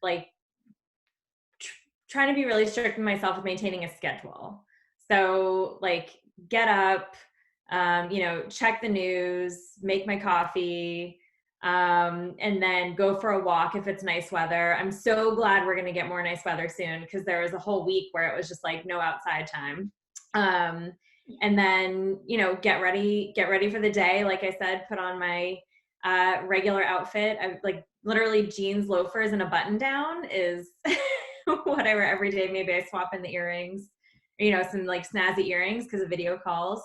like trying to be really strict with myself with maintaining a schedule. So like get up, check the news, make my coffee, and then go for a walk if it's nice weather. I'm so glad we're going to get more nice weather soon, because there was a whole week where it was just like no outside time. And then, get ready for the day. Like I said, put on my regular outfit. I like literally jeans, loafers, and a button down is what I wear every day. Maybe I swap in the earrings, some like snazzy earrings because of video calls.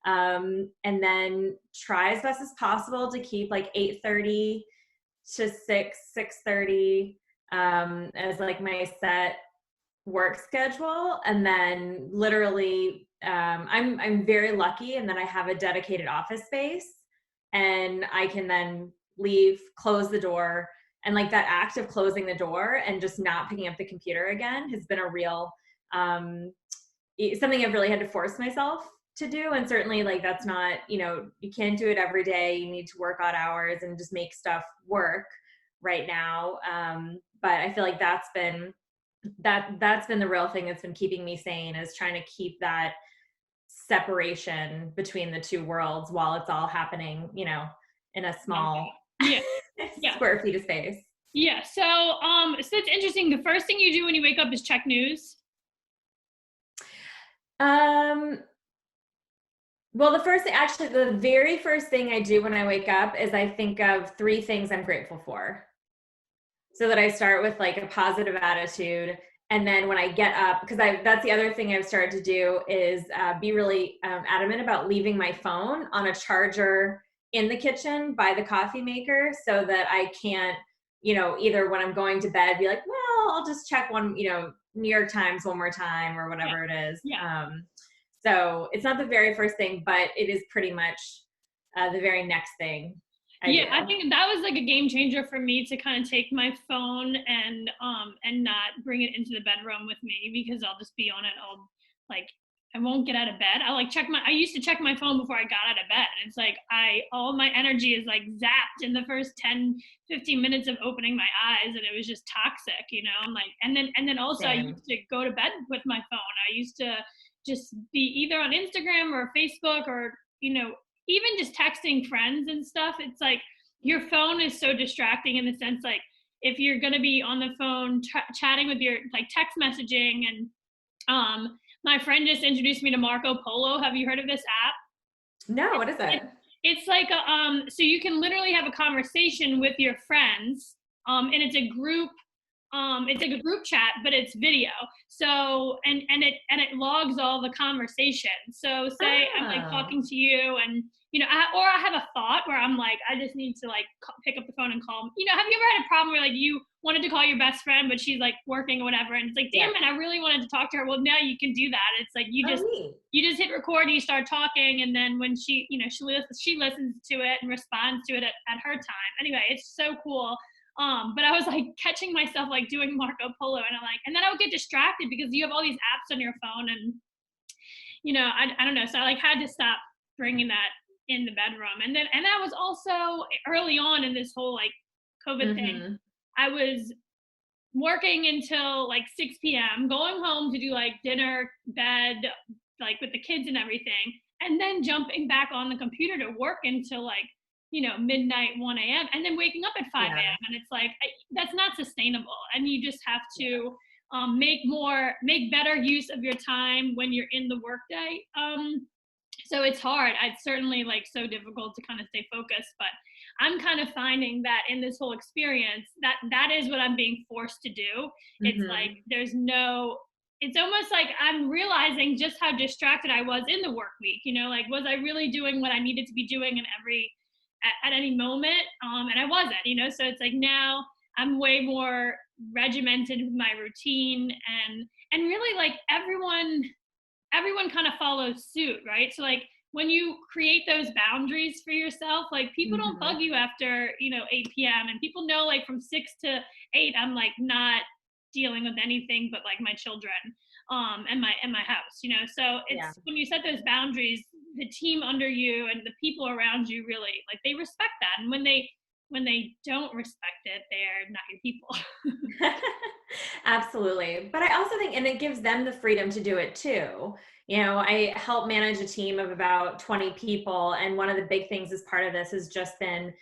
And then try as best as possible to keep like 8:30 to 6:30 as like my set work schedule. And then literally I'm very lucky in that I have a dedicated office space, and I can then leave, close the door, and like that act of closing the door and just not picking up the computer again has been a real something I've really had to force myself to do. And certainly like that's not, you can't do it every day. You need to work odd hours and just make stuff work right now. But I feel like that's been the real thing that's been keeping me sane, is trying to keep that separation between the two worlds while it's all happening, in a small yeah. square feet of space. Yeah. So it's interesting. The first thing you do when you wake up is check news. Well, the very first thing I do when I wake up is I think of 3 things I'm grateful for. So that I start with like a positive attitude. And then when I get up, because that's the other thing I've started to do is be really adamant about leaving my phone on a charger in the kitchen by the coffee maker, so that I can't, either when I'm going to bed, be like, well, I'll just check one, New York Times one more time or whatever it is. Yeah. So it's not the very first thing, but it is pretty much the very next thing. I think that was like a game changer for me, to kind of take my phone and not bring it into the bedroom with me, because I'll just be on it. I won't get out of bed. I used to check my phone before I got out of bed. And it's like all my energy is like zapped in the first 10-15 minutes of opening my eyes, and it was just toxic, I'm like, and then also Same. I used to go to bed with my phone. I used to just be either on Instagram or Facebook, or even just texting friends and stuff. It's like your phone is so distracting, in the sense like if you're going to be on the phone chatting with your like text messaging. And my friend just introduced me to Marco Polo. Have you heard of this app? No, what is it? It's like so you can literally have a conversation with your friends, and it's a group. It's like a group chat, but it's video. So and it logs all the conversations. So say I'm like talking to you, and I have a thought where I'm like, I just need to like pick up the phone and call. Have you ever had a problem where like you wanted to call your best friend, but she's like working or whatever, and it's like, damn it, I really wanted to talk to her. Well, now you can do that. It's like you just hit record and you start talking, and then when she listens to it and responds to it at her time. Anyway, it's so cool. But I was like catching myself like doing Marco Polo, and then I would get distracted because you have all these apps on your phone, and I don't know. So I like had to stop bringing that in the bedroom. And that was also early on in this whole like COVID thing. I was working until like 6 p.m., going home to do like dinner, bed, like with the kids and everything, and then jumping back on the computer to work until like midnight, 1 a.m., and then waking up at 5 a.m. And it's like, that's not sustainable. And you just have to make better use of your time when you're in the workday. So it's hard. It's certainly like so difficult to kind of stay focused, but I'm kind of finding that in this whole experience, that is what I'm being forced to do. It's like, it's almost like I'm realizing just how distracted I was in the work week, like, was I really doing what I needed to be doing at any moment? And I wasn't, so it's like now I'm way more regimented with my routine, and really like everyone kind of follows suit, right? So like when you create those boundaries for yourself, like people don't bug you after 8 p.m. and people know like from 6 to 8 I'm like not dealing with anything but like my children and my house, so it's when you set those boundaries, the team under you and the people around you really like they respect that. And when they when they don't respect it, they're not your people. Absolutely. But I also think, and it gives them the freedom to do it too. You know, I help manage a team of about 20 people. And one of the big things as part of this has just been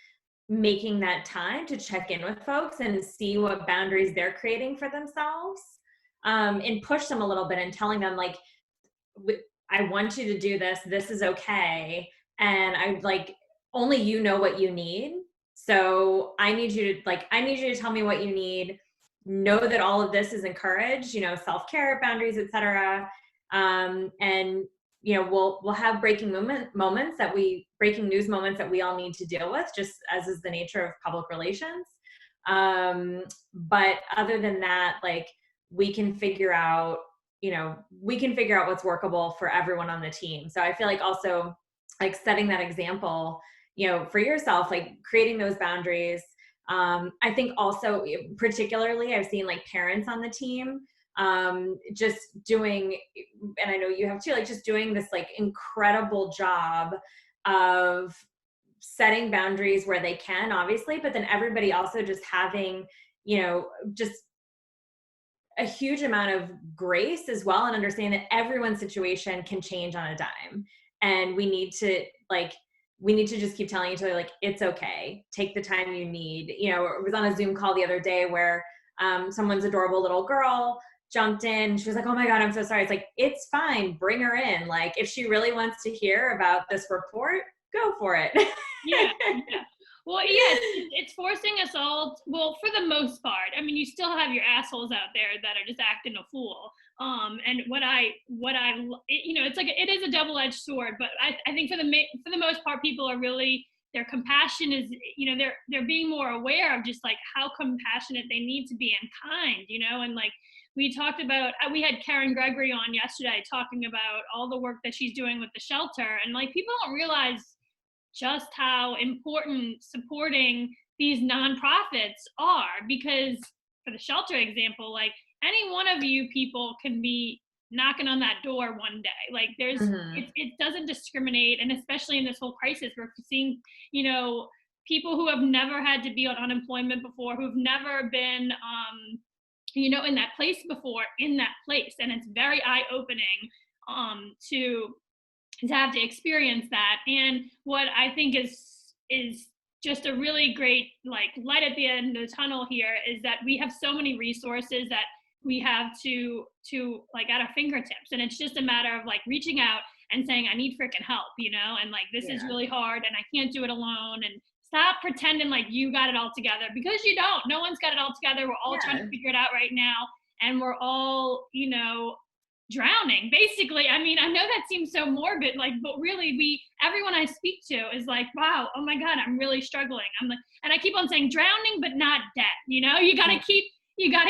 making that time to check in with folks and see what boundaries they're creating for themselves, and push them a little bit and telling them, like, I want you to do this. This is okay. And I like, only you know what you need. So I need you to tell me what you need. Know that all of this is encouraged, you know, self-care, boundaries, etc. And we'll have breaking news moments that we all need to deal with, just as is the nature of public relations. But other than that, like, we can figure out what's workable for everyone on the team. So I feel like also, like, setting that example, for yourself, like creating those boundaries. I think also, particularly, I've seen like parents on the team, just doing, and I know you have too, like just doing this like incredible job of setting boundaries where they can, obviously, but then everybody also just having, just a huge amount of grace as well, and understand that everyone's situation can change on a dime. And we need to just keep telling each other, like, it's okay. Take the time you need. I was on a Zoom call the other day where someone's adorable little girl jumped in. She was like, oh my God, I'm so sorry. It's like, it's fine. Bring her in. Like, if she really wants to hear about this report, go for it. Yeah. Well, yeah, it's forcing us all. Well, for the most part, I mean, you still have your assholes out there that are just acting a fool. And it's like it is a double-edged sword. But I think for the most part, people are really, their compassion is, they're being more aware of just like how compassionate they need to be and kind, and like we talked about, we had Karen Gregory on yesterday talking about all the work that she's doing with the shelter, and like people don't realize just how important supporting these nonprofits are, because for the shelter example, like any one of you people can be knocking on that door one day. Like it doesn't discriminate. And especially in this whole crisis, we're seeing, people who have never had to be on unemployment before, who've never been, in that place before, in that place. And it's very eye-opening to have to experience that. And what I think is just a really great like light at the end of the tunnel here is that we have so many resources that we have to like at our fingertips, and it's just a matter of like reaching out and saying, I need freaking help, and like this is really hard and I can't do it alone. And stop pretending like you got it all together, because you don't. No one's got it all together. We're all trying to figure it out right now, and we're all drowning, basically. I mean, I know that seems so morbid, like, but really everyone I speak to is like, wow, oh my God, I'm really struggling. I'm like, and I keep on saying drowning, but not dead. You gotta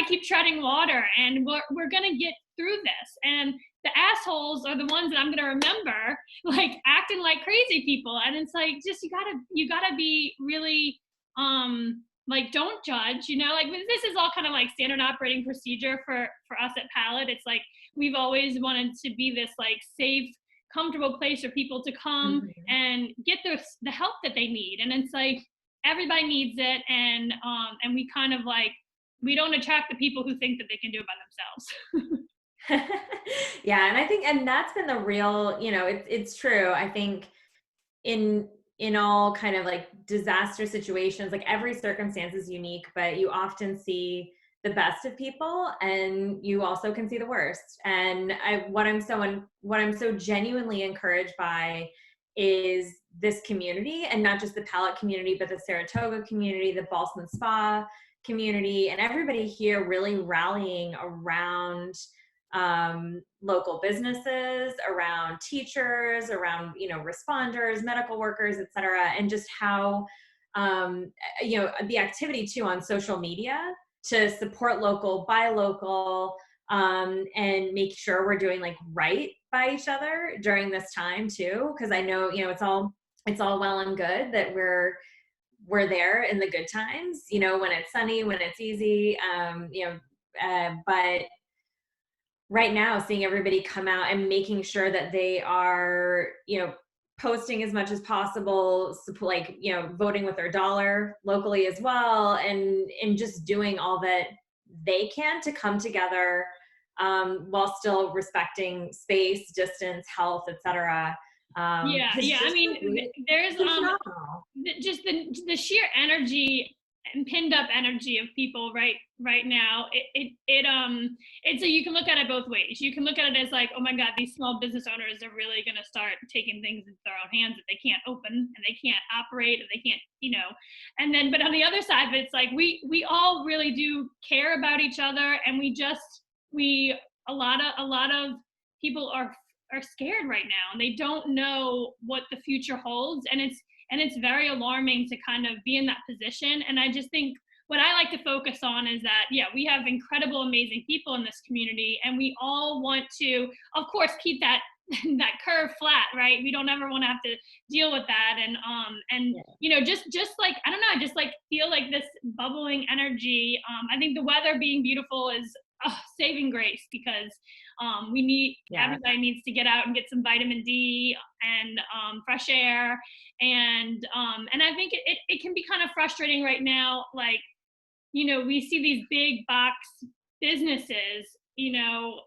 keep treading water, and we're gonna get through this. And the assholes are the ones that I'm gonna remember, like acting like crazy people. And it's like, just you gotta be really like, don't judge, like this is all kind of like standard operating procedure for us at Palette. It's like we've always wanted to be this like safe, comfortable place for people to come and get the help that they need. And it's like everybody needs it, and we kind of like, we don't attract the people who think that they can do it by themselves. Yeah, and I think, and that's been the real, it's true. I think in all kind of like disaster situations, like every circumstance is unique, but you often see the best of people, and you also can see the worst. And what I'm so genuinely encouraged by is this community, and not just the Palette community, but the Saratoga community, the Ballston Spa community, and everybody here really rallying around local businesses, around teachers, around, responders, medical workers, et cetera. And just how, the activity too on social media to support local, buy local, and make sure we're doing like right by each other during this time too. Cause I know, it's all well and good that we're there in the good times, when it's sunny, when it's easy, but right now seeing everybody come out and making sure that they are, posting as much as possible, like, you know, voting with their dollar locally as well, and just doing all that they can to come together, while still respecting space, distance, health, etc. Because Yeah. I just mean, there's it's been phenomenal. just the sheer energy and pinned up energy of people right now. It's so you can look at it both ways. You can look at it as like, oh my god, these small business owners are really going to start taking things into their own hands, that they can't open and they can't operate and they can't, you know. And then but on the other side of it, it's like we all really do care about each other, and we a lot of people are scared right now, and they don't know what the future holds, and it's very alarming to kind of be in that position. And I just think what I like to focus on is that, yeah, we have incredible, amazing people in this community, and we all want to, of course, keep that that curve flat, right? We don't ever want to have to deal with that. And Yeah. you know, just like, I don't know, I just like feel like this bubbling energy. I think the weather being beautiful is saving grace, because we need, Yeah. everybody needs to get out and get some vitamin D and fresh air. And I think it can be kind of frustrating right now, like, you know, we see these big box businesses, you know,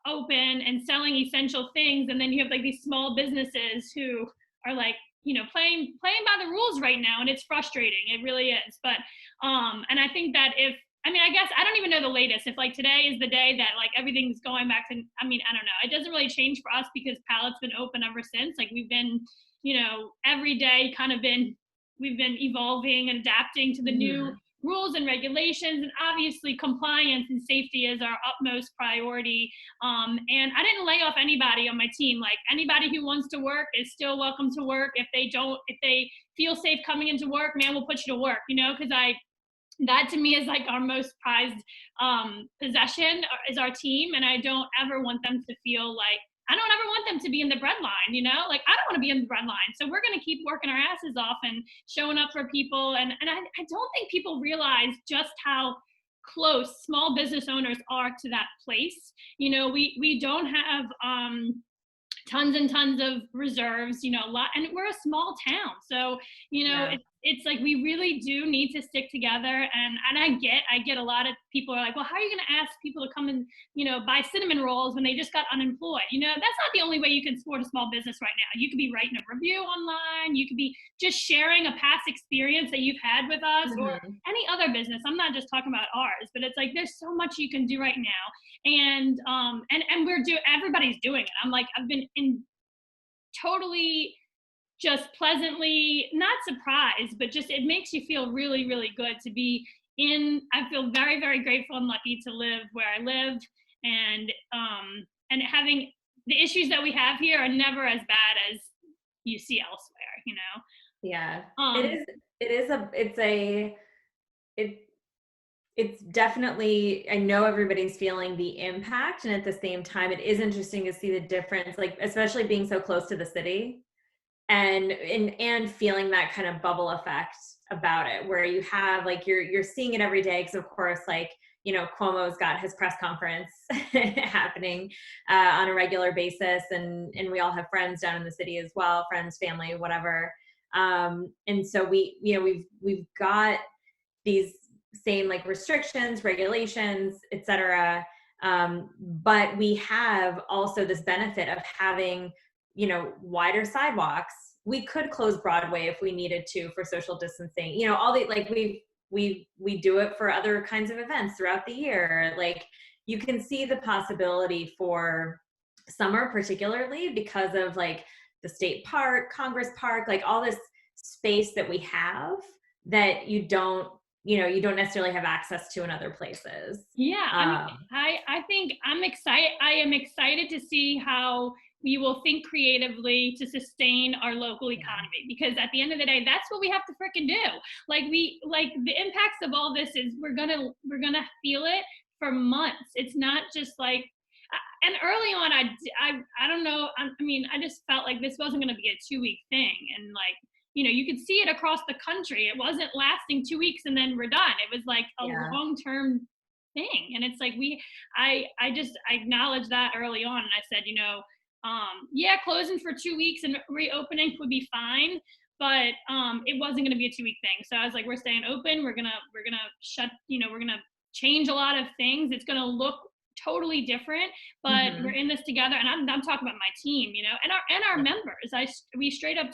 open and selling essential things, and then you have like these small businesses who are like, you know, playing by the rules right now, and it's frustrating. It really is. But and I think that if, I mean, I guess I don't even know the latest, if like today is the day that like everything's going back to, I mean, I don't know, it doesn't really change for us because Palette's been open ever since. Like, we've been, you know, every day kind of been, we've been evolving and adapting to the new Mhm. rules and regulations, and obviously compliance and safety is our utmost priority. And I didn't lay off anybody on my team. Like, anybody who wants to work is still welcome to work. If they feel safe coming into work, man, we'll put you to work, you know, because that to me is like our most prized possession, is our team. And I don't ever want them to feel like, I don't ever want them to be in the breadline, you know, like I don't want to be in the breadline. So we're going to keep working our asses off and showing up for people. And I don't think people realize just how close small business owners are to that place. You know, we don't have tons and tons of reserves, you know, a lot, and we're a small town. So, you know, Yeah. it's like we really do need to stick together. And I get a lot of people are like, well, how are you going to ask people to come and, you know, buy cinnamon rolls when they just got unemployed? You know, that's not the only way you can support a small business right now. You could be writing a review online, you could be just sharing a past experience that you've had with us, or Mhm. any other business. I'm not just talking about ours, but it's like there's so much you can do right now. And everybody's doing it. I'm like, I've been in totally just pleasantly not surprised, but just it makes you feel really, really good to be in. I feel very, very grateful and lucky to live where I live. And having the issues that we have here are never as bad as you see elsewhere, you know. Yeah. It um is. It is a. It's a. It. It's definitely. I know everybody's feeling the impact, and at the same time, it is interesting to see the difference. Like, especially being so close to the city, and feeling that kind of bubble effect about it, where you have like you're seeing it every day, because of course, like, you know, Cuomo's got his press conference happening on a regular basis, and we all have friends down in the city as well, friends, family, whatever. And so we, you know, we've got these same like restrictions, regulations, etc. But we have also this benefit of having, you know, wider sidewalks. We could close Broadway if we needed to for social distancing. You know, all the like we do it for other kinds of events throughout the year. Like, you can see the possibility for summer, particularly because of like the state park, Congress Park, like all this space that we have that you don't, you know, you don't necessarily have access to in other places. Yeah, I mean, Um, I think I'm excited. I am excited to see how we will think creatively to sustain our local yeah, economy, because at the end of the day, that's what we have to freaking do. Like the impacts of all this is we're gonna feel it for months. It's not just like, and early on, I don't know. I mean, I just felt like this wasn't going to be a 2 week thing, and like, you know, you could see it across the country. It wasn't lasting 2 weeks and then we're done. It was like a yeah, long term thing. And it's like I acknowledged that early on, and I said, you know, Yeah, closing for 2 weeks and reopening would be fine, but it wasn't going to be a 2 week thing. So I was like, we're staying open. We're gonna shut. We're gonna change a lot of things. It's gonna look totally different, but we're in this together. And I'm talking about my team, and our members. We straight up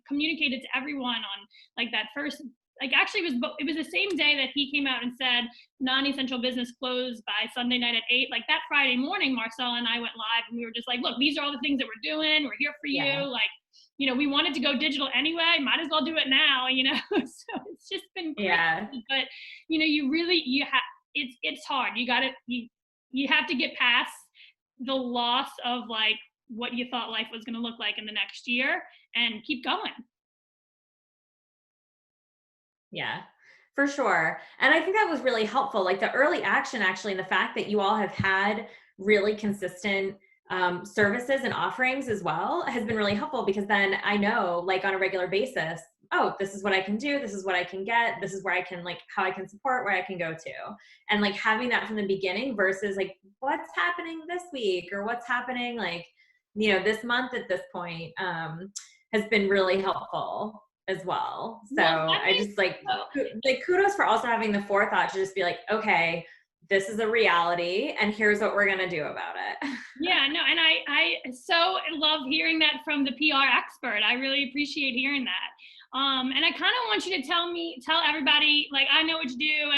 communicated to everyone on like that first. Like actually, it was the same day that he came out and said non-essential business closed by Sunday night at 8. Like that Friday morning, Marcel and I went live and we were just like, look, these are all the things that we're doing. We're here for you. Yeah. Like, we wanted to go digital anyway. Might as well do it now, So it's just been great. Yeah. But it's hard. You have to get past the loss of like what you thought life was going to look like in the next year and keep going. Yeah, for sure. And I think that was really helpful. Like the early action, actually, and the fact that you all have had really consistent services and offerings as well has been really helpful, because then I know, like on a regular basis, oh, this is what I can do. This is what I can get. This is where I can, like, how I can support, where I can go to. And like having that from the beginning versus like what's happening this week or what's happening like, this month at this point has been really helpful as well. So I just like kudos for also having the forethought to just be like, okay, this is a reality and here's what we're going to do about it. Yeah, no. And I so love hearing that from the PR expert. I really appreciate hearing that. And I kind of want you to tell everybody, like, I know what you do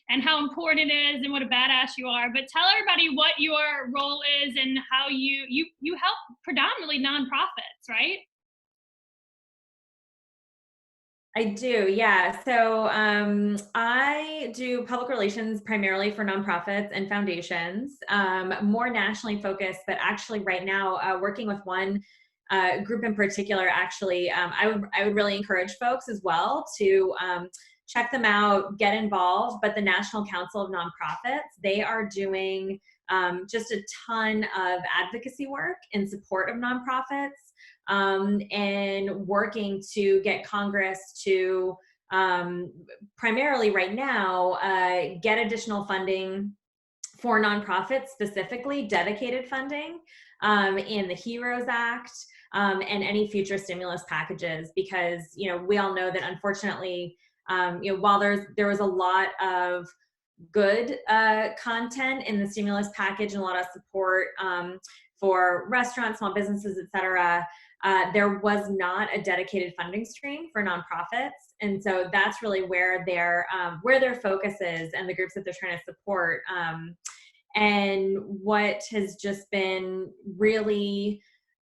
and how important it is and what a badass you are, but tell everybody what your role is and how you help predominantly nonprofits, right? I do, yeah. So I do public relations primarily for nonprofits and foundations, more nationally focused, but actually right now working with one group in particular. Actually, I would really encourage folks as well to check them out, get involved. But the National Council of Nonprofits, they are doing just a ton of advocacy work in support of nonprofits. And working to get Congress to primarily right now get additional funding for nonprofits, specifically dedicated funding in the HEROES Act and any future stimulus packages, because we all know that unfortunately, while there was a lot of good content in the stimulus package and a lot of support for restaurants, small businesses, et cetera, there was not a dedicated funding stream for nonprofits. And so that's really where their focus is and the groups that they're trying to support. And what has just been really,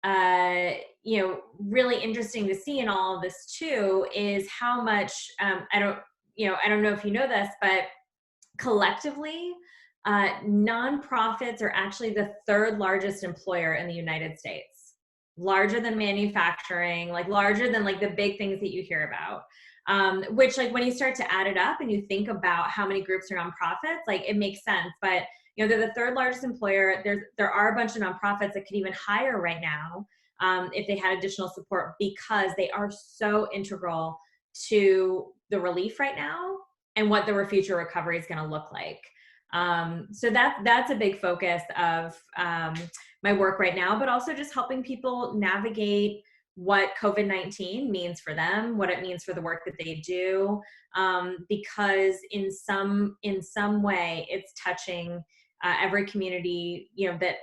really interesting to see in all of this too, is how much, I don't know if you know this, but collectively, nonprofits are actually the third largest employer in the United States, larger than manufacturing, like larger than like the big things that you hear about. Which, like, when you start to add it up and you think about how many groups are nonprofits, like it makes sense. But they're the third largest employer. There are a bunch of nonprofits that could even hire right now if they had additional support, because they are so integral to the relief right now and what the future recovery is going to look like. So that's a big focus of my work right now, but also just helping people navigate what COVID-19 means for them, what it means for the work that they do, because in some way it's touching every community, that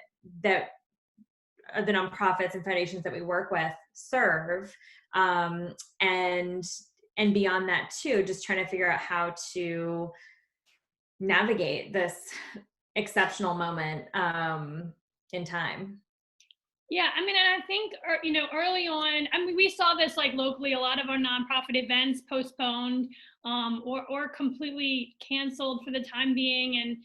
the nonprofits and foundations that we work with serve, and beyond that too, just trying to figure out how to navigate this exceptional moment in time. Yeah, I mean, and I think, early on, I mean, we saw this like locally, a lot of our nonprofit events postponed or completely canceled for the time being. And,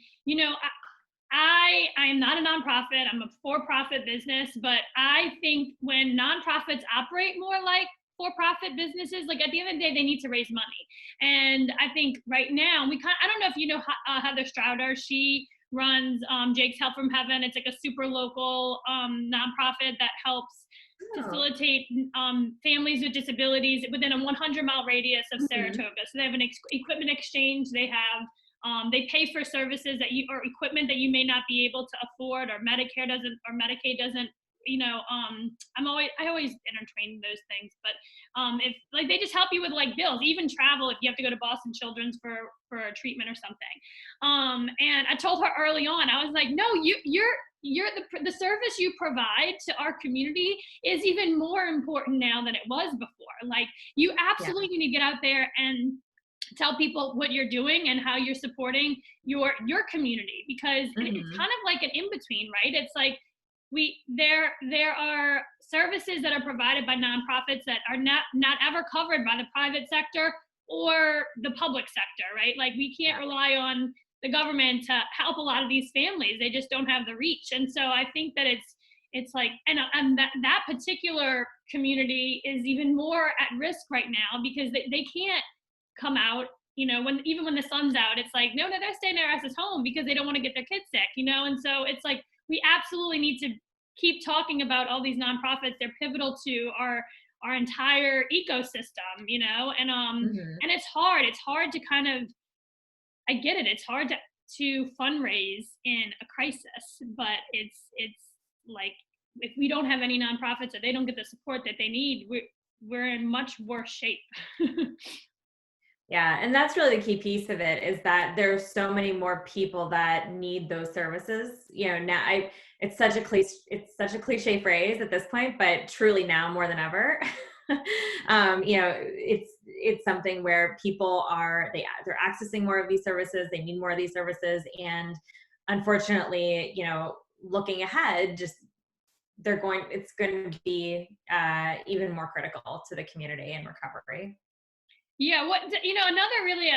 I am not a nonprofit, I'm a for-profit business, but I think when nonprofits operate more like for-profit businesses, like at the end of the day, they need to raise money. And I think right now, I don't know if you know Heather Strouder. She runs Jake's Help from Heaven. It's like a super local nonprofit that helps facilitate families with disabilities within a 100-mile radius of Saratoga. So they have an equipment exchange. They have they pay for services or equipment that you may not be able to afford, or Medicare doesn't, or Medicaid doesn't I always entertain those things, but if like they just help you with like bills, even travel if you have to go to Boston Children's for a treatment or something. And I told her early on, I was like, no, you're the service you provide to our community is even more important now than it was before. Like, you absolutely need to get out there and tell people what you're doing and how you're supporting your community, because it's kind of like an in-between, right? It's like there are services that are provided by nonprofits that are not ever covered by the private sector or the public sector, right? Like, we can't rely on the government to help a lot of these families. They just don't have the reach. And so I think that it's like, and that particular community is even more at risk right now, because they can't come out, even when the sun's out. It's like, no, they're staying their asses home because they don't want to get their kids sick, and so it's like, we absolutely need to keep talking about all these nonprofits. They're pivotal to our entire ecosystem, and and it's hard to kind of, I get it, it's hard to fundraise in a crisis, but it's like, if we don't have any nonprofits or they don't get the support that they need, we're in much worse shape. Yeah, and that's really the key piece of it, is that there's so many more people that need those services. Now it's such a cliche phrase at this point, but truly now more than ever. It's something where people they're accessing more of these services, they need more of these services, and unfortunately, looking ahead, just it's going to be even more critical to the community and recovery. Yeah, another really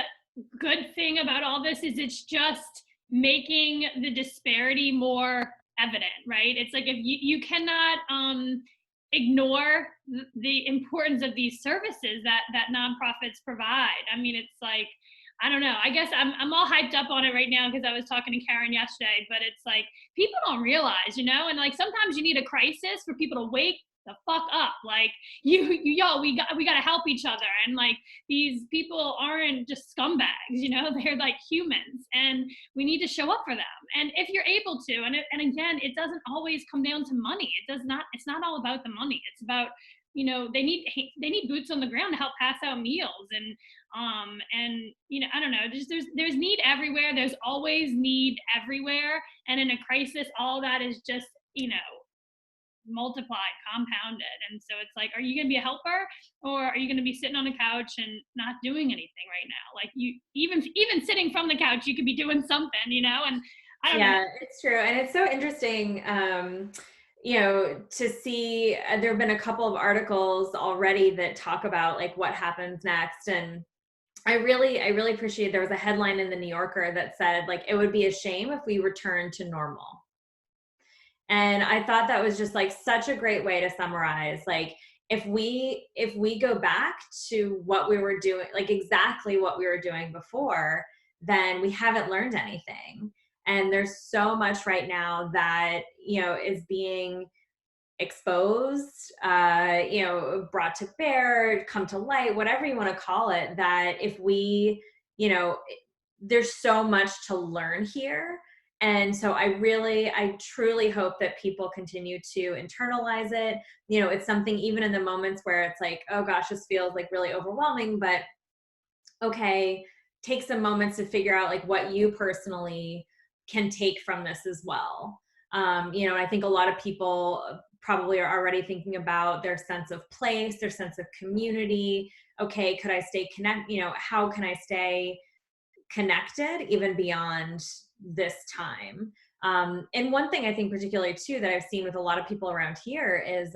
good thing about all this is it's just making the disparity more evident, right? It's like, if you cannot ignore the importance of these services that nonprofits provide. I mean, it's like, I don't know. I guess I'm all hyped up on it right now because I was talking to Karen yesterday, but it's like, people don't realize, and like, sometimes you need a crisis for people to wake the fuck up. Like, yo, we got to help each other. And like, these people aren't just scumbags, they're like humans, and we need to show up for them. And if you're able to, and again, it doesn't always come down to money. It's not all about the money. It's about, they need boots on the ground to help pass out meals, and I don't know, just there's need everywhere. There's always need everywhere. And in a crisis, all that is just, multiplied, compounded. And so it's like, are you going to be a helper, or are you going to be sitting on the couch and not doing anything right now? Like, you even sitting from the couch, you could be doing something, and I don't know. Yeah, it's true. And it's so interesting, to see, there have been a couple of articles already that talk about like what happens next. And I really appreciate, there was a headline in the New Yorker that said, like, it would be a shame if we returned to normal. And I thought that was just like such a great way to summarize, like, if we go back to what we were doing, like exactly what we were doing before, then we haven't learned anything. And there's so much right now that, is being exposed, brought to bear, come to light, whatever you want to call it, that if we, there's so much to learn here. And so I truly hope that people continue to internalize it. It's something, even in the moments where it's like, oh gosh, this feels like really overwhelming, but okay, take some moments to figure out like what you personally can take from this as well. I think a lot of people probably are already thinking about their sense of place, their sense of community. Okay, could I stay how can I stay connected even beyond this time? And one thing I think particularly too that I've seen with a lot of people around here is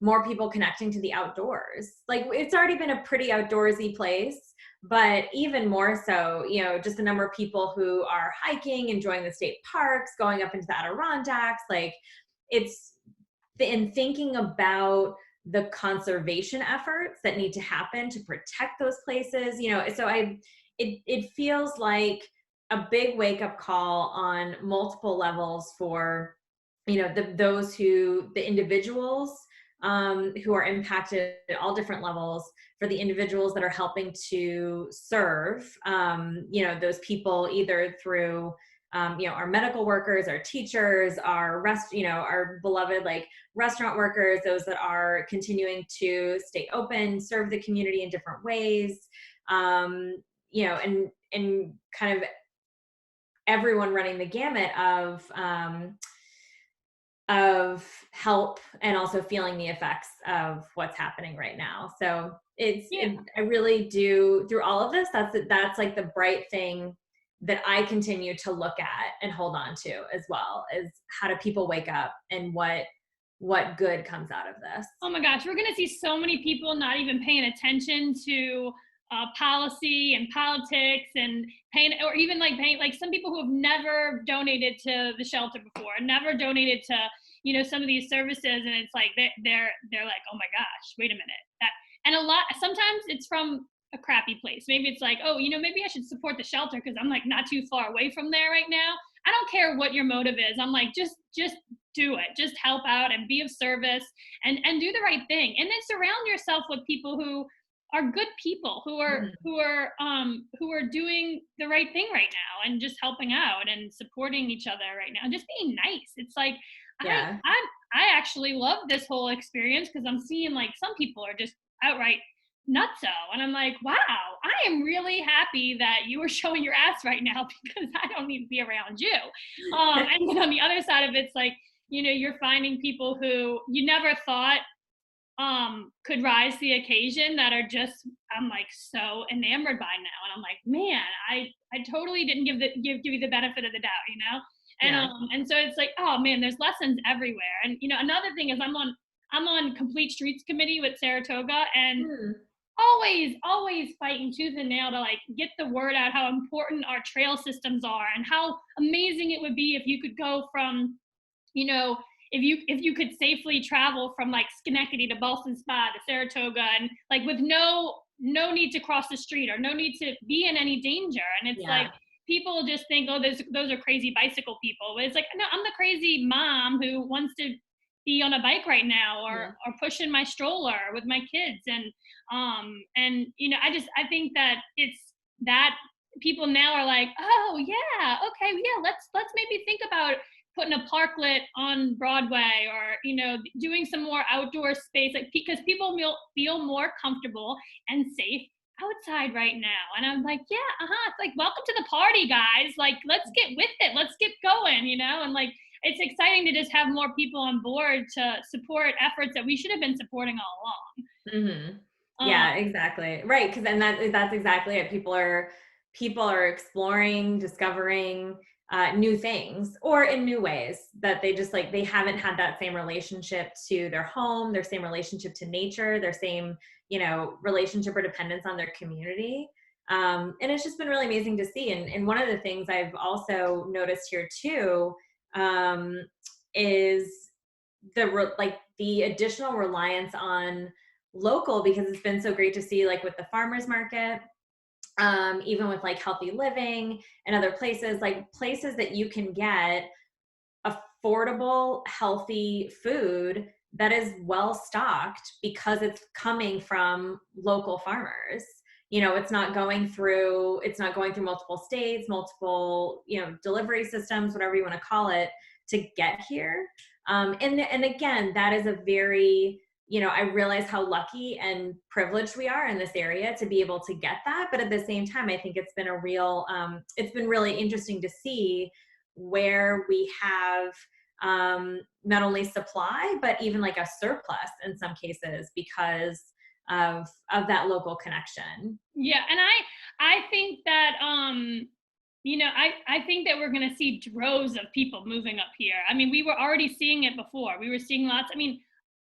more people connecting to the outdoors. Like, it's already been a pretty outdoorsy place, but even more so, just the number of people who are hiking, enjoying the state parks, going up into the Adirondacks. Like, it's in thinking about the conservation efforts that need to happen to protect those places, so it feels like a big wake-up call on multiple levels for, the individuals who are impacted at all different levels, for the individuals that are helping to serve, those people, either through our medical workers, our teachers, our our beloved like restaurant workers, those that are continuing to stay open, serve the community in different ways, and kind of everyone running the gamut of help and also feeling the effects of what's happening right now. So I really do, through all of this, that's like the bright thing that I continue to look at and hold on to as well, is how do people wake up and what good comes out of this. Oh my gosh, we're going to see so many people not even paying attention to policy and politics and paying, or even like paying, like some people who have never donated to the shelter before, never donated to, some of these services. And it's like, they're like, oh my gosh, wait a minute. And sometimes it's from a crappy place. Maybe it's like, oh, maybe I should support the shelter because I'm like not too far away from there right now. I don't care what your motive is. I'm like, just do it. Just help out and be of service and do the right thing. And then surround yourself with people who are good people, who are doing the right thing right now and just helping out and supporting each other right now and just being nice. It's like, yeah. I actually love this whole experience because I'm seeing like some people are just outright nutso, and I'm like, wow, I am really happy that you are showing your ass right now because I don't need to be around you. And then on the other side of it, it's like, you're finding people who you never thought could rise to the occasion that are just, I'm like so enamored by now, and I'm like, man, I totally didn't give you the benefit of the doubt, and so it's like, oh man, there's lessons everywhere. And another thing is I'm on Complete Streets Committee with Saratoga, and always fighting tooth and nail to like get the word out how important our trail systems are and how amazing it would be if you could go from, if you could safely travel from like Schenectady to Ballston Spa to Saratoga, and like with no need to cross the street or no need to be in any danger. And it's like, people just think, oh, those are crazy bicycle people. But it's like, no, I'm the crazy mom who wants to be on a bike right now or pushing my stroller with my kids. And I think that it's that people now are like, oh yeah, okay, yeah, let's maybe think about putting a parklet on Broadway or, doing some more outdoor space, like because people feel more comfortable and safe outside right now. And I'm like, yeah, it's like, welcome to the party, guys. Like, let's get with it. Let's get going, and like, it's exciting to just have more people on board to support efforts that we should have been supporting all along. Mm-hmm. Yeah, exactly. Right. Cause then that's exactly it. People are exploring, discovering new things or in new ways that they just like, they haven't had that same relationship to their home, their same relationship to nature, their same, relationship or dependence on their community. And it's just been really amazing to see. And one of the things I've also noticed here too, is the additional reliance on local, because it's been so great to see like with the farmers market, even with like healthy living and other places, like places that you can get affordable, healthy food that is well stocked because it's coming from local farmers. It's not going through multiple states, multiple, delivery systems, whatever you want to call it, to get here. And again, that is a very, I realize how lucky and privileged we are in this area to be able to get that. But at the same time, I think it's been it's been really interesting to see where we have not only supply, but even like a surplus in some cases because of that local connection. Yeah. And I think that, I think that we're going to see droves of people moving up here. I mean, we were already seeing it before. We were seeing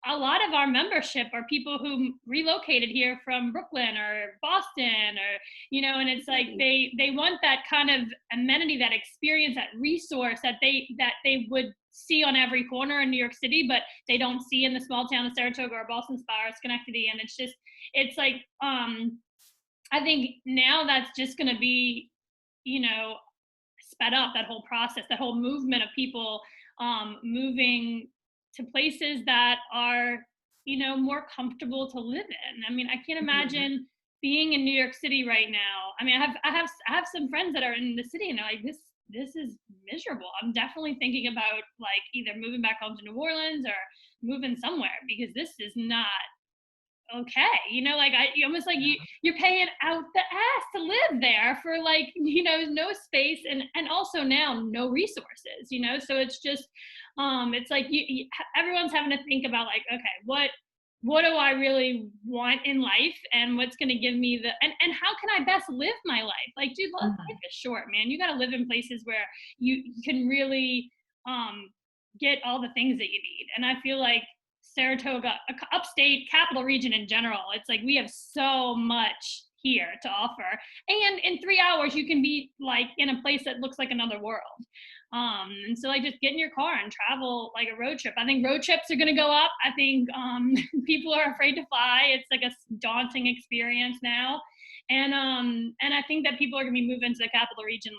a lot of our membership are people who relocated here from Brooklyn or Boston or, and it's like they want that kind of amenity, that experience, that resource that they would see on every corner in New York City, but they don't see in the small town of Saratoga or Ballston Spa or Schenectady. And it's like, I think now that's just going to be, sped up, that whole process, that whole movement of people moving to places that are, more comfortable to live in. I mean, I can't imagine being in New York City right now. I mean, I have some friends that are in the city and they're like, this is miserable. I'm definitely thinking about like either moving back home to New Orleans or moving somewhere, because this is not okay. Like you almost like you're paying out the ass to live there for like, no space, and also now no resources, so it's just it's like everyone's having to think about like, okay, what do I really want in life, and what's going to give me and how can I best live my life? Like, dude, life is short, man. You got to live in places where you can really get all the things that you need. And I feel like Saratoga, upstate capital region in general, it's like we have so much here to offer, and in 3 hours you can be like in a place that looks like another world. And so like just get in your car and travel like a road trip. I think road trips are going to go up. I think people are afraid to fly. It's like a daunting experience now, and I think that people are going to be moving to the capital region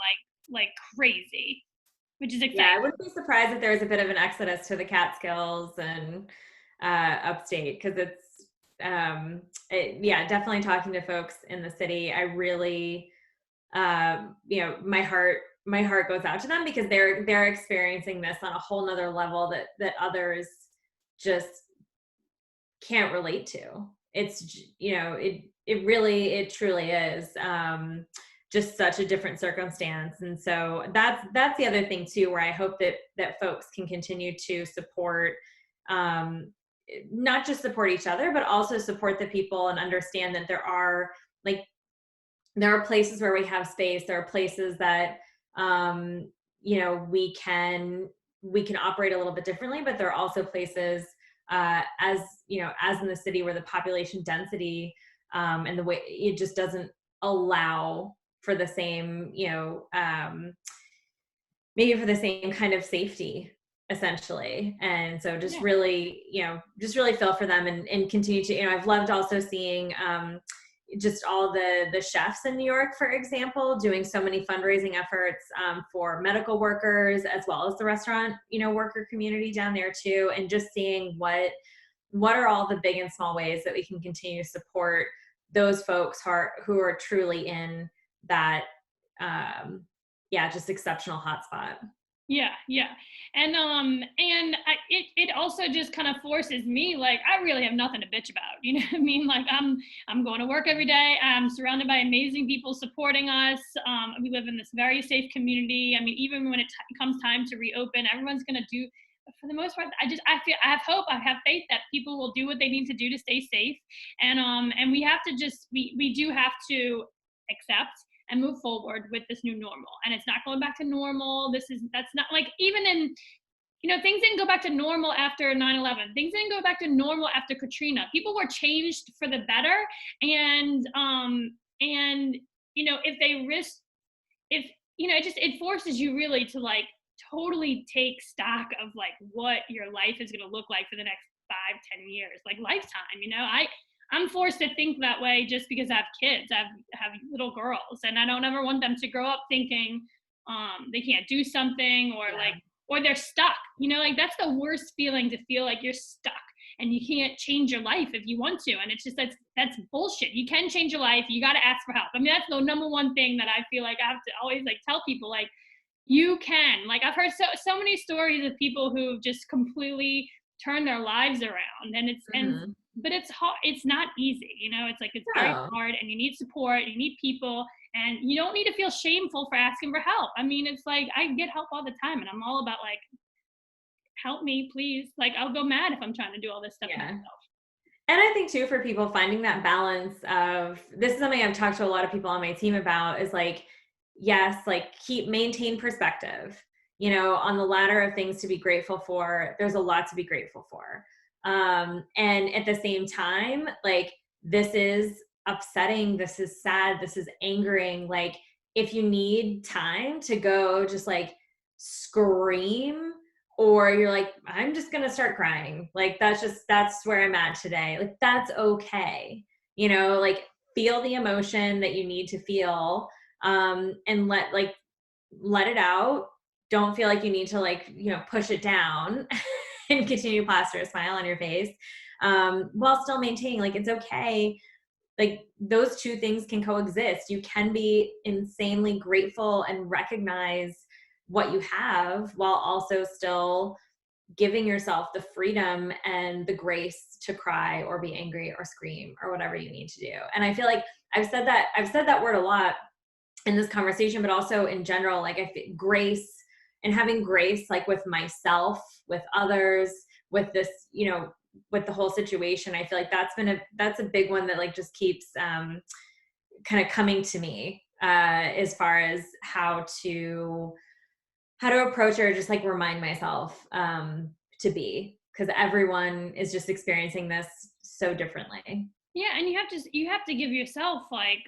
like crazy, which is exciting. Yeah, I wouldn't be surprised if there was a bit of an exodus to the Catskills and upstate, because it's definitely talking to folks in the city. I really my heart goes out to them, because they're experiencing this on a whole nother level that others just can't relate to. It's it truly is just such a different circumstance. And so that's the other thing too, where I hope that folks can continue to support, not just support each other, but also support the people, and understand that there are places where we have space. There are places that we can operate a little bit differently, but there are also places as in the city, where the population density and the way it just doesn't allow for the same maybe for the same kind of safety, essentially. And so just really feel for them, and continue to, I've loved also seeing just all the chefs in New York, for example, doing so many fundraising efforts for medical workers, as well as the restaurant, worker community down there too. And just seeing what are all the big and small ways that we can continue to support those folks who are truly in that, just exceptional hotspot. Yeah. And it also just kind of forces me, like, I really have nothing to bitch about. You know what I mean? Like, I'm going to work every day. I'm surrounded by amazing people supporting us. We live in this very safe community. I mean, even when it comes time to reopen, everyone's going to do, for the most part, I have hope, I have faith that people will do what they need to do to stay safe. And we have to we do have to accept and move forward with this new normal. And it's not going back to normal. That's not like, even in, things didn't go back to normal after 9/11. Things didn't go back to normal after Katrina. People were changed for the better. And if they risk, it forces you really to like totally take stock of like what your life is going to look like for the next 5-10 years, like lifetime. I'm forced to think that way just because I have kids. I have little girls, and I don't ever want them to grow up thinking they can't do something, or they're stuck. Like, that's the worst feeling, to feel like you're stuck and you can't change your life if you want to. And it's just, that's bullshit. You can change your life. You got to ask for help. I mean, that's the number one thing that I feel like I have to always like tell people, like, you can. Like, I've heard so many stories of people who've just completely turned their lives around, and but it's hard. It's not easy, it's like, it's very hard, and you need support, you need people, and you don't need to feel shameful for asking for help. I mean, it's like, I get help all the time, and I'm all about like, help me, please. Like, I'll go mad if I'm trying to do all this stuff myself. And I think too, for people, finding that balance of, this is something I've talked to a lot of people on my team about, is like, yes, like, maintain perspective. On the ladder of things to be grateful for, there's a lot to be grateful for. And at the same time, like, this is upsetting, this is sad, this is angering. Like, if you need time to go just like scream, or you're like, I'm just going to start crying, like, that's where I'm at today. Like, that's okay. Like, feel the emotion that you need to feel, and let it out. Don't feel like you need to like, push it down and continue to plaster a smile on your face, while still maintaining, like, it's okay. Like, those two things can coexist. You can be insanely grateful and recognize what you have while also still giving yourself the freedom and the grace to cry or be angry or scream or whatever you need to do. And I feel like I've said that word a lot in this conversation, but also in general, like I feel grace and having grace, like with myself, with others, with this, you know, with the whole situation. I feel like that's a big one that like just keeps kind of coming to me as far as how to approach or just like remind myself to be, because everyone is just experiencing this so differently. Yeah, and you have to give yourself like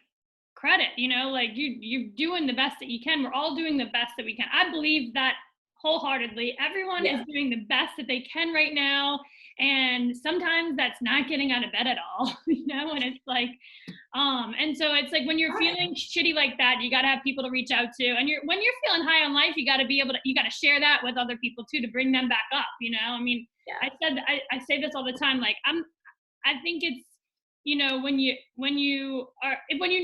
credit, you know, like you're doing the best that you can. We're all doing the best that we can. I believe that wholeheartedly. Everyone Yeah. is doing the best that they can right now. And sometimes that's not getting out of bed at all, you know, and it's like, and so it's like when you're feeling shitty like that, you got to have people to reach out to. And when you're feeling high on life, you got to be able to, you got to share that with other people too, to bring them back up, you know? I mean, Yeah. I say this all the time, like I think it's, you know, when you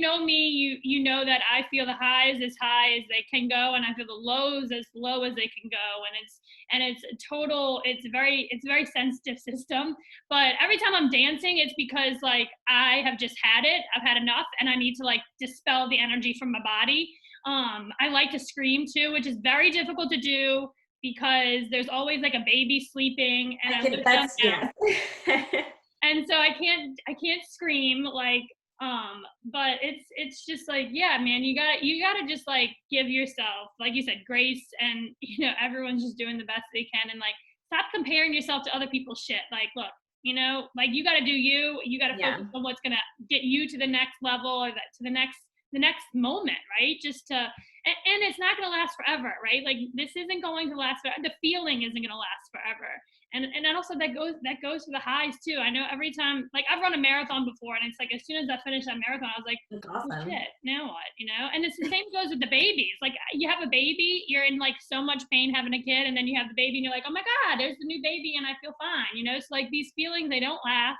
know me, you know that I feel the highs as high as they can go, and I feel the lows as low as they can go, and it's a total, it's a very sensitive system. But every time I'm dancing, it's because like I have just had it, I've had enough, and I need to like dispel the energy from my body. I like to scream too, which is very difficult to do because there's always like a baby sleeping, and I live downtown. Yeah. And so I can't scream like, but it's just like, yeah, man, you gotta just like give yourself, like you said, grace. And you know, everyone's just doing the best they can, and like stop comparing yourself to other people's shit. Like, look, you know, like you gotta do you gotta Yeah. focus on what's gonna get you to the next level, or that to the next moment, right? Just to, and it's not going to last forever, right? Like this isn't going to last forever. The feeling isn't going to last forever. And also that goes for the highs too. I know every time, like I've run a marathon before, and it's like as soon as I finished that marathon, I was like, That's oh awesome. shit, now what, you know? And it's the same goes with the babies. Like you have a baby, you're in like so much pain having a kid, and then you have the baby and you're like, oh my God, there's the new baby and I feel fine, you know? It's like these feelings, they don't last.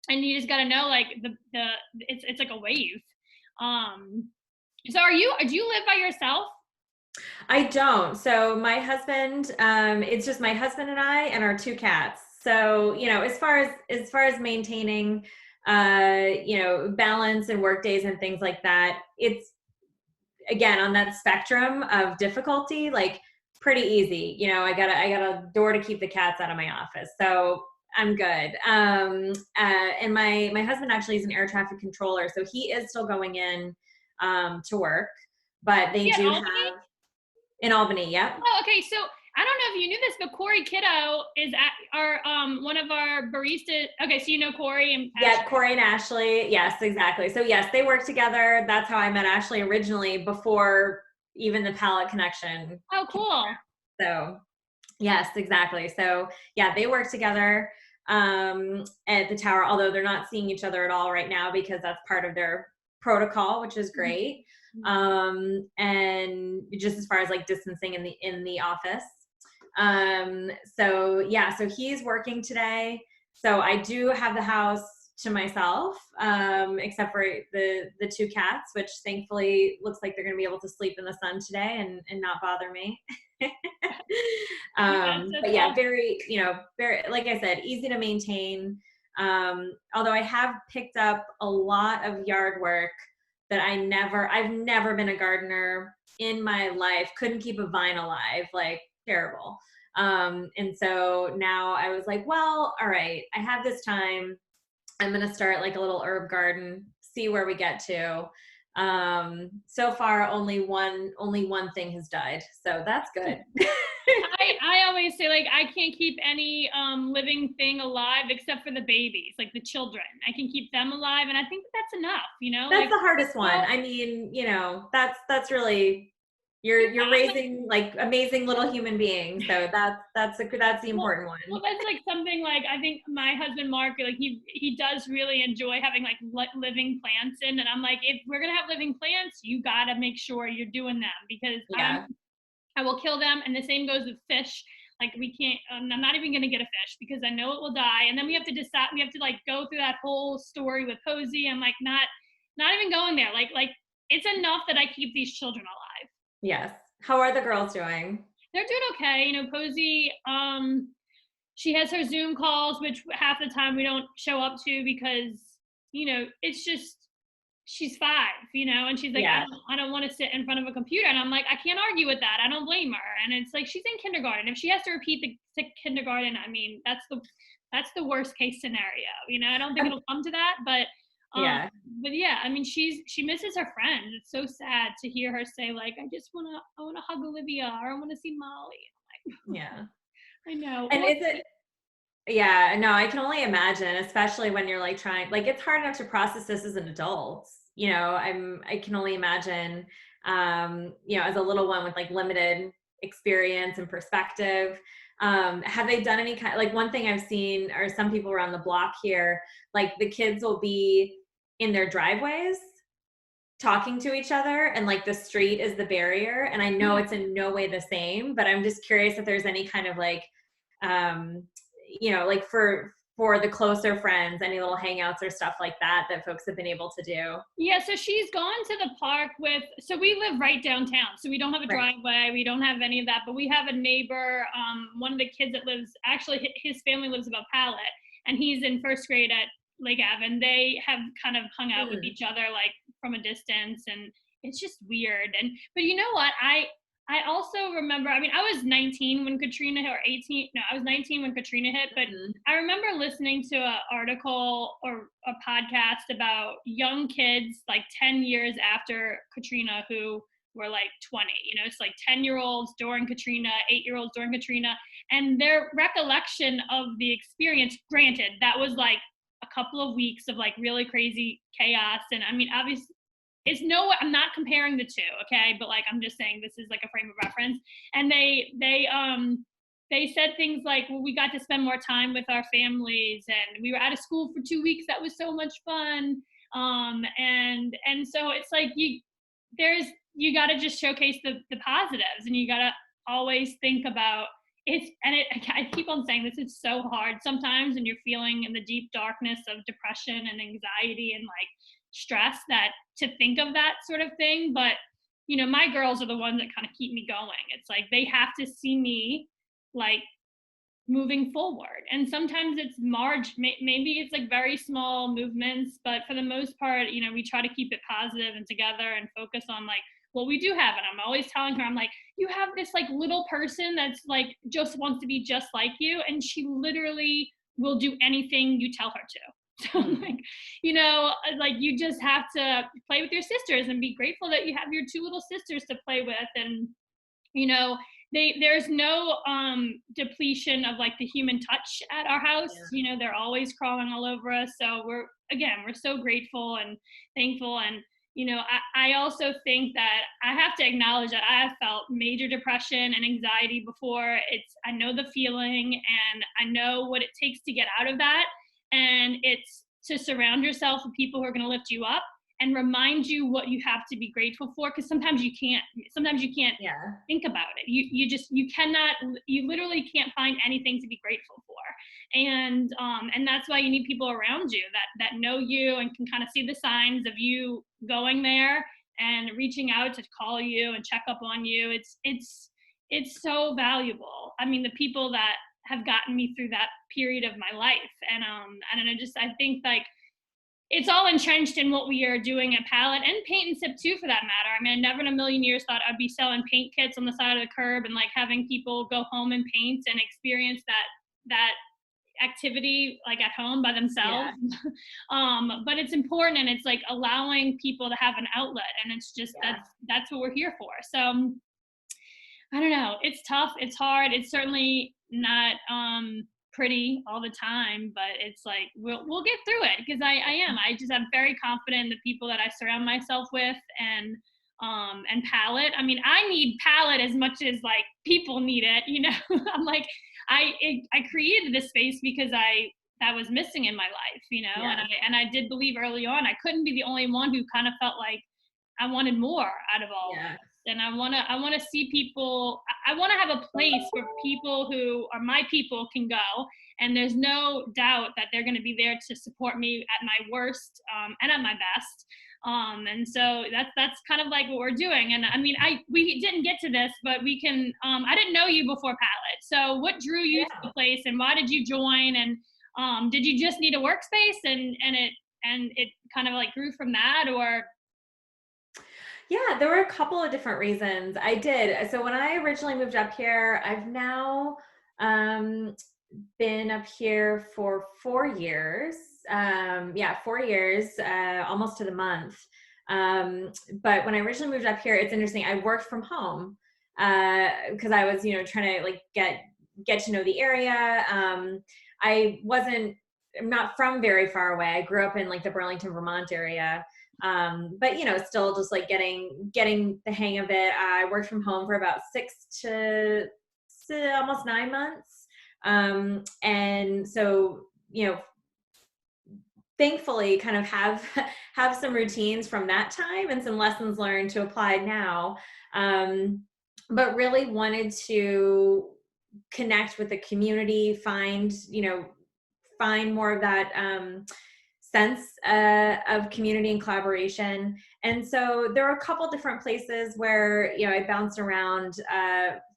And you just got to know, like it's like a wave. So do you live by yourself? I don't. So my husband, it's just my husband and I and our two cats. So, you know, as far as maintaining you know, balance and work days and things like that, it's again on that spectrum of difficulty, like pretty easy. You know, I got a door to keep the cats out of my office. So I'm good. And my husband actually is an air traffic controller, so he is still going in to work, but they do have in Albany. Yep. Oh, okay. So I don't know if you knew this, but Corey Kiddo is at our one of our baristas. Okay, so you know Corey and Ashley. Yeah, Corey and Ashley. Yes, exactly. So yes, they work together. That's how I met Ashley originally, before even the palette connection. Oh, cool. So yes, exactly. So yeah, they work together at the tower, although they're not seeing each other at all right now because that's part of their protocol, which is great. And just as far as like distancing in the office. So yeah, so he's working today. So I do have the house to myself, except for the two cats, which thankfully looks like they're going to be able to sleep in the sun today and not bother me. But yeah, very, you know, very, like I said, easy to maintain. Although I have picked up a lot of yard work that I've never been a gardener in my life, couldn't keep a vine alive, like terrible. And so now I was like, well, all right, I have this time. I'm going to start like a little herb garden, see where we get to. So far only one thing has died. So that's good. I always say, like, I can't keep any living thing alive except for the babies, like the children. I can keep them alive, and I think that's enough, you know? That's like, the hardest one. I mean, you know, that's really you're raising like amazing little human beings. So that's the important one. Well, that's like something like, I think my husband Mark, like he does really enjoy having like living plants in, and I'm like, if we're gonna have living plants, you gotta make sure you're doing them, because I will kill them. And the same goes with fish. Like we can't, I'm not even going to get a fish because I know it will die. And then we have to decide, we have to like go through that whole story with Posey. I'm like, not even going there. Like it's enough that I keep these children alive. Yes. How are the girls doing? They're doing okay. Posey, she has her Zoom calls, which half the time we don't show up to because, it's just she's 5, and she's like, Yeah. I don't want to sit in front of a computer. And I'm like, I can't argue with that. I don't blame her. And it's like, she's in kindergarten. If she has to repeat the kindergarten, I mean, that's the worst case scenario. I don't think it'll come to that, um, Yeah. but yeah, I mean, she misses her friends. It's so sad to hear her say like, I want to hug Olivia, or I want to see Molly. I'm like, Yeah. I know. And is it, yeah, no, I can only imagine, especially when you're like trying, like it's hard enough to process this as an adult. I can only imagine, as a little one with like limited experience and perspective. Have they done any kind, like one thing I've seen are some people around the block here, like the kids will be in their driveways talking to each other and like the street is the barrier. And I know it's in no way the same, but I'm just curious if there's any kind of like, um, like for the closer friends, any little hangouts or stuff like that that folks have been able to do. Yeah, so she's gone to the park so we live right downtown. So we don't have a Right. driveway, we don't have any of that, but we have a neighbor, one of the kids that lives, actually his family lives above Pallet, and he's in first grade at Lake Ave, and they have kind of hung out with each other like from a distance, and it's just weird. But you know what? I also remember, I mean, I was 19 when Katrina hit, or 18. No, I was 19 when Katrina hit, but I remember listening to an article or a podcast about young kids like 10 years after Katrina who were like 20. It's like 10-year-olds during Katrina, 8-year-olds during Katrina, and their recollection of the experience, granted, that was like a couple of weeks of like really crazy chaos. And I mean, obviously, I'm not comparing the two, okay? But like, I'm just saying this is like a frame of reference. And they said things like, well, we got to spend more time with our families, and we were out of school for 2 weeks. That was so much fun. And so it's like you got to just showcase the positives, and you got to always think about I keep on saying this, it's so hard sometimes when you're feeling in the deep darkness of depression and anxiety and like stress, that to think of that sort of thing. But my girls are the ones that kind of keep me going. It's like they have to see me like moving forward, and sometimes it's maybe it's like very small movements, but for the most part, we try to keep it positive and together and focus on like what we do have. And I'm always telling her, I'm like, you have this like little person that's like just wants to be just like you, and she literally will do anything you tell her to. So like, like you just have to play with your sisters and be grateful that you have your 2 little sisters to play with. And there's no depletion of like the human touch at our house. They're always crawling all over us. So we're so grateful and thankful. And I also think that I have to acknowledge that I have felt major depression and anxiety before. I know the feeling, and I know what it takes to get out of that. And it's to surround yourself with people who are going to lift you up and remind you what you have to be grateful for, because sometimes you can't think about it. You literally can't find anything to be grateful for. And that's why you need people around you that know you and can kind of see the signs of you going there and reaching out to call you and check up on you. It's so valuable. I mean, the people that have gotten me through that period of my life. And I think like it's all entrenched in what we are doing at Palette and Paint and Sip too, for that matter. I mean, I never in a million years thought I'd be selling paint kits on the side of the curb and like having people go home and paint and experience that activity like at home by themselves. But it's important, and it's like allowing people to have an outlet, and it's just that's what we're here for. So I don't know. It's tough. It's hard. It's certainly not pretty all the time, but it's like we'll get through it, because I'm very confident in the people that I surround myself with, and Palette. I mean, I need Palette as much as like people need it. I'm like I created this space because that was missing in my life. And I did believe early on I couldn't be the only one who kind of felt like I wanted more out of all of this. And I want to see people. I want to have a place where people who are my people can go, and there's no doubt that they're going to be there to support me at my worst and at my best. And so that's kind of like what we're doing. And I mean, we didn't get to this, but we can, I didn't know you before Palette. So what drew you to the place, and why did you join? And did you just need a workspace, and it kind of like grew from that, or? Yeah, there were a couple of different reasons. I did. So when I originally moved up here, I've now been up here for 4 years. Yeah, 4 years, almost to the month. But when I originally moved up here, it's interesting. I worked from home because I was, trying to like get to know the area. I'm not from very far away. I grew up in like the Burlington, Vermont area. But still just like getting the hang of it. I worked from home for about 6 to almost 9 months. And so, thankfully kind of have some routines from that time and some lessons learned to apply now. But really wanted to connect with the community, find more of that sense of community and collaboration. And so there were a couple different places where I bounced around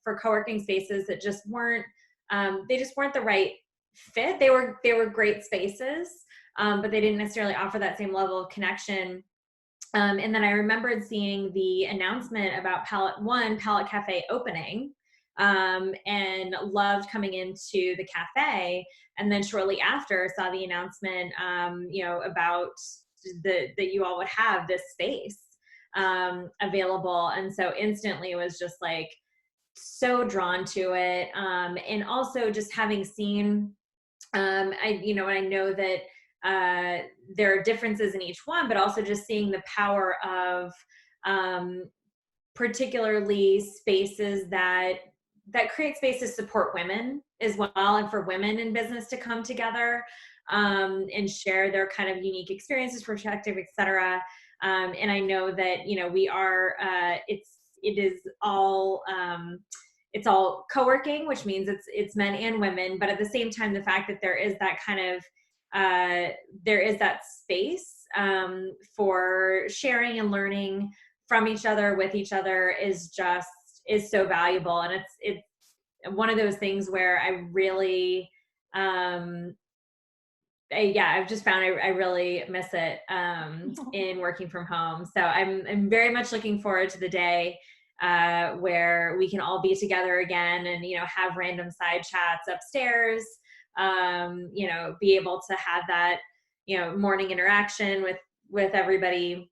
for co-working spaces that just weren't the right fit. They were great spaces, but they didn't necessarily offer that same level of connection. And then I remembered seeing the announcement about Palette Cafe opening, and loved coming into the cafe. And then shortly after saw the announcement, about that you all would have this space available. And so instantly was just like so drawn to it. And also just having seen, I know that there are differences in each one, but also just seeing the power of particularly spaces that create space to support women as well, and for women in business to come together and share their kind of unique experiences, perspective, et cetera. And I know that, we are, it's all co-working, which means it's men and women, but at the same time, the fact that there is that kind of, there is that space for sharing and learning from each other, with each other, is so valuable. And it's one of those things where I really, I've just found I really miss it in working from home. So I'm very much looking forward to the day where we can all be together again and, have random side chats upstairs, be able to have that, morning interaction with everybody,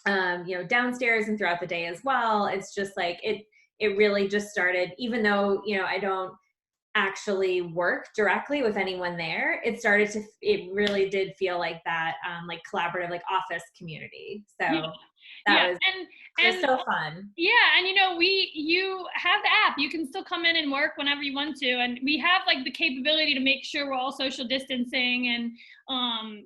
downstairs and throughout the day as well. It's just like, it really just started, even though, I don't actually work directly with anyone there, it really did feel like that, like collaborative, like office community. So that was so fun. Yeah. And you have the app, you can still come in and work whenever you want to. And we have like the capability to make sure we're all social distancing. And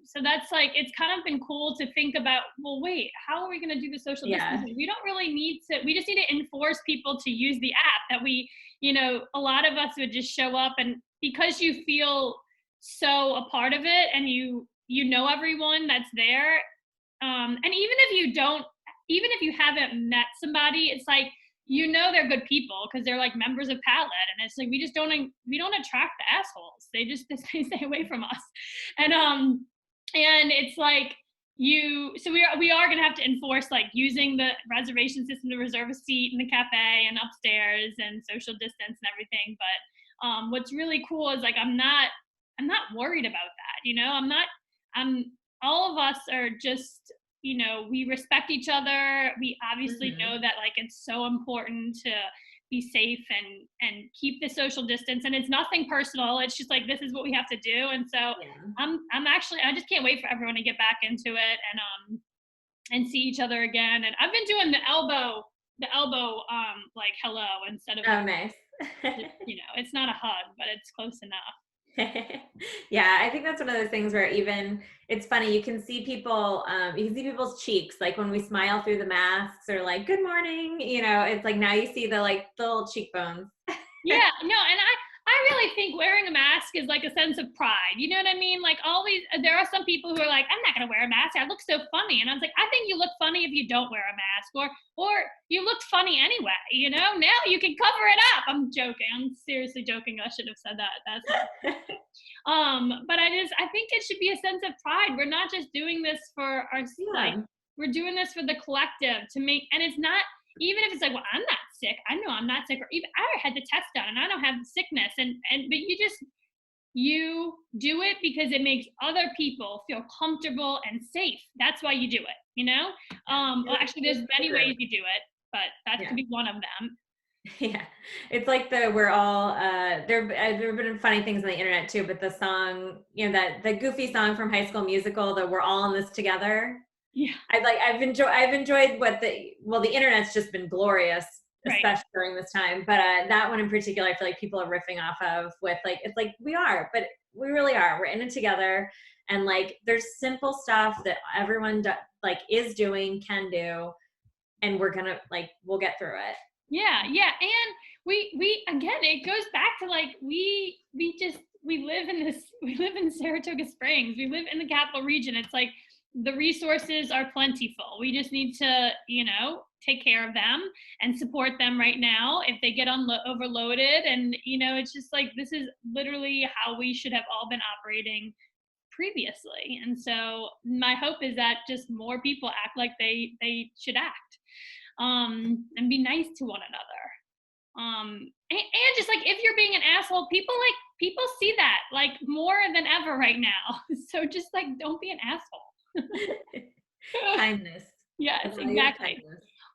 so that's like, it's kind of been cool to think about, well, wait, how are we going to do the social distancing? We don't really we just need to enforce people to use the app, that we, a lot of us would just show up, and because you feel so a part of it, and you know everyone that's there. And even if you haven't met somebody, it's like, they're good people because they're like members of Palette, and it's like we don't attract the assholes. They stay away from us, and it's like so we are gonna have to enforce like using the reservation system to reserve a seat in the cafe and upstairs, and social distance and everything. But what's really cool is like I'm not worried about that. All of us are just, we respect each other. We obviously know that like it's so important to be safe and keep the social distance, and it's nothing personal. It's just like, this is what we have to do. And so I just can't wait for everyone to get back into it and see each other again. And I've been doing the elbow like hello instead of nice. It's not a hug, but it's close enough. Yeah, I think that's one of those things where it's funny, you can see people's cheeks, like when we smile through the masks, or like, good morning, it's like now you see the little cheekbones. Yeah, no, and I I really think wearing a mask is like a sense of pride. You know what I mean? Like always, there are some people who are like, I'm not going to wear a mask. I look so funny. And I was like, I think you look funny if you don't wear a mask, or you look funny anyway. You know, now you can cover it up. I'm joking. I'm seriously joking. I should have said that. That's but I think it should be a sense of pride. We're not just doing this for our, like, we're doing this for the collective to make, and it's not, even if it's like, well, I'm not sick. I know I'm not sick, or even I had the test done and I don't have the sickness. But you do it because it makes other people feel comfortable and safe. That's why you do it, you know? Well, actually there's many ways you do it, but that could be one of them. Yeah, it's like we're all there have been funny things on the internet too, but the song, you know, that the goofy song from High School Musical, that we're all in this together. Yeah, I've enjoyed the internet's just been glorious, especially during this time, but that one in particular I feel like people are riffing off of, with like, it's like we really are, we're in it together, and like there's simple stuff that everyone is doing, can do, and we're gonna, like, we'll get through it. Yeah, and we again, it goes back to like we live in Saratoga Springs. We live in the capital region. It's like the resources are plentiful. We just need to, you know, take care of them and support them right now if they get overloaded. And, you know, it's just like, this is literally how we should have all been operating previously. And so my hope is that just more people act like they should act, and be nice to one another. And just like, if you're being an asshole, people see that like more than ever right now. So just like, don't be an asshole. Kindness. Yes, exactly.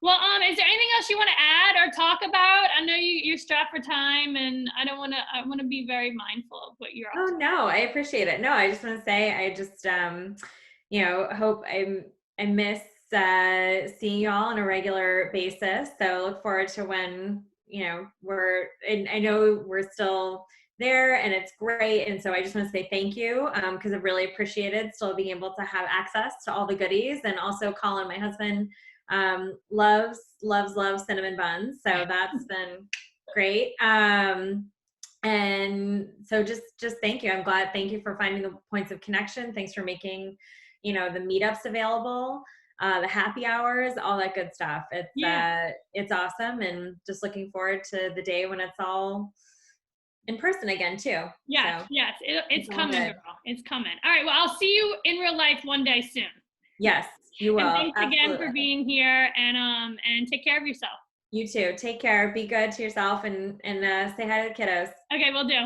Well, is there anything else you want to add or talk about? I know you're strapped for time, and I want to be very mindful of what you're up to. No, I appreciate it. No, I just want to say, I just you know, hope I miss seeing y'all on a regular basis. So look forward to when, you know, I know we're still there and it's great. And so I just want to say thank you, because I've really appreciated still being able to have access to all the goodies. And also Colin, my husband, loves cinnamon buns. So that's been great. And so just thank you. I'm glad. Thank you for finding the points of connection. Thanks for making, you know, the meetups available, the happy hours, all that good stuff. It's awesome. And just looking forward to the day when it's all in person again too. Yes, so, yes. It's coming, girl. It's coming. All right. Well, I'll see you in real life one day soon. Yes, you will. And thanks again for being here, and take care of yourself. You too. Take care. Be good to yourself, and say hi to the kiddos. Okay, will do.